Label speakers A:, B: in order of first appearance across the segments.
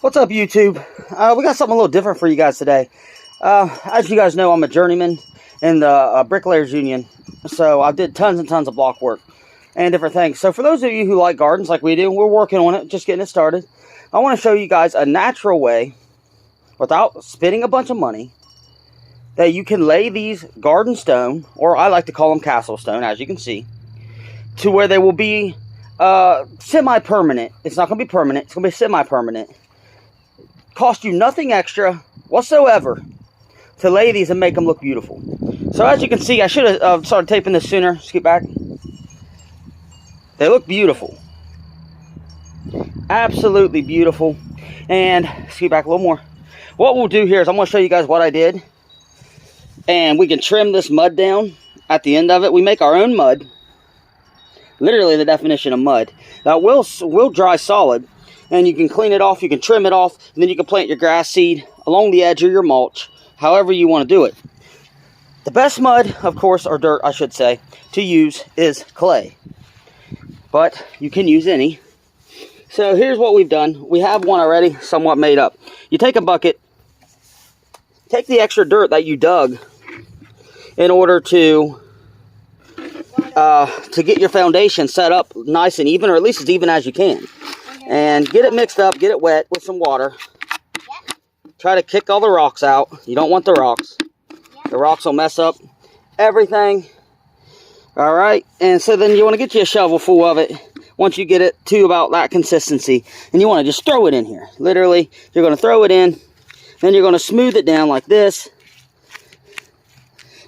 A: What's up, YouTube? We got something a little different for you guys today. As you guys know, I'm a journeyman in the Bricklayers Union, so I did tons and tons of block work and different things. So for those of you who like gardens like we do, we're working on it, just getting it started. I want to show you guys a natural way, without spending a bunch of money, that you can lay these garden stone, or I like to call them castle stone, as you can see, to where they will be semi-permanent. It's not going to be permanent. It's going to be semi-permanent. Cost you nothing extra whatsoever to lay these and make them look beautiful. So as you can see, I should have started taping this sooner. Scoot back. They look beautiful. Absolutely beautiful. And scoot back a little more. What we'll do here is I'm going to show you guys what I did. And we can trim this mud down at the end of it. We make our own mud. Literally the definition of mud. Now will dry solid. And you can clean it off, you can trim it off, and then you can plant your grass seed along the edge of your mulch, however you want to do it. The best mud, of course, or dirt, I should say, to use is clay. But you can use any. So here's what we've done. We have one already, somewhat made up. You take a bucket, take the extra dirt that you dug in order to get your foundation set up nice and even, or at least as even as you can. And get it mixed up, get it wet with some water. Try to kick all the rocks out. You don't want the rocks. The rocks will mess up everything. Alright, and so then you want to get you a shovel full of it once you get it to about that consistency. And you want to just throw it in here. Literally, you're going to throw it in. Then you're going to smooth it down like this.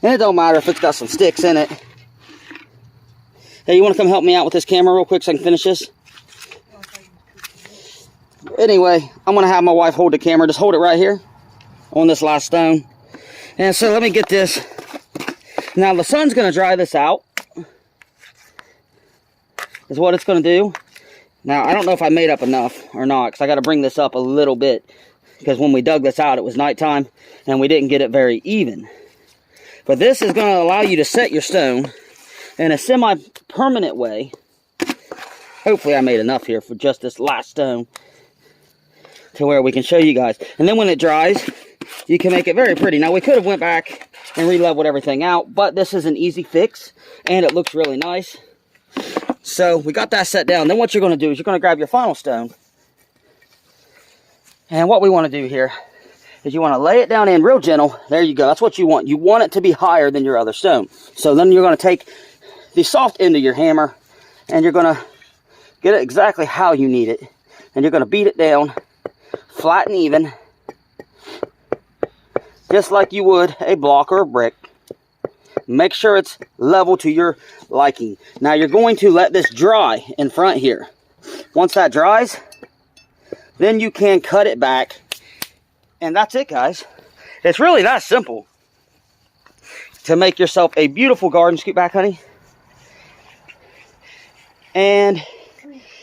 A: And it don't matter if it's got some sticks in it. Hey, you want to come help me out with this camera real quick so I can finish this? Anyway, I'm going to have my wife hold the camera. Just hold it right here on this last stone. And so let me get this. Now the sun's going to dry this out. Is what it's going to do. Now I don't know if I made up enough or not, because I got to bring this up a little bit. Because when we dug this out, it was nighttime and we didn't get it very even. But this is going to allow you to set your stone in a semi-permanent way. Hopefully I made enough here for just this last stone, to where we can show you guys. And then when it dries, you can make it very pretty. Now we could have went back and re-leveled everything out, but this is an easy fix and it looks really nice. So we got that set down. Then what you're going to do is you're going to grab your final stone. And what we want to do here is you want to lay it down in real gentle. There you go. That's what you want. You want it to be higher than your other stone. So then you're going to take the soft end of your hammer and you're going to get it exactly how you need it. And you're going to beat it down flat and even, just like you would a block or a brick. Make sure it's level to your liking. Now you're going to let this dry in front here. Once that dries, then you can cut it back. And that's it, guys. It's really that simple to make yourself a beautiful garden. Scoot back, honey. And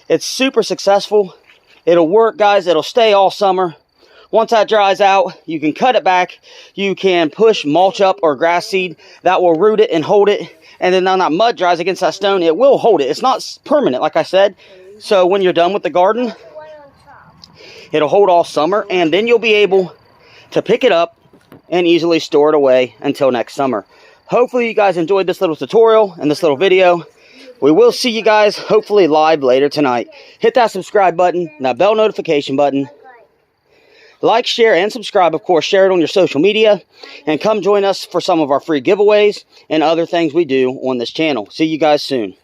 A: it's super successful. It'll work, guys. It'll stay all summer. Once that dries out, you can cut it back. You can push mulch up or grass seed that will root it and hold it. And then when that mud dries against that stone, it will hold it. It's not permanent, like I said. So when you're done with the garden, it'll hold all summer. And then you'll be able to pick it up and easily store it away until next summer. Hopefully you guys enjoyed this little tutorial and this little video. We will see you guys hopefully live later tonight. Hit that subscribe button, that bell notification button. Like, share, and subscribe. Of course, share it on your social media. And come join us for some of our free giveaways and other things we do on this channel. See you guys soon.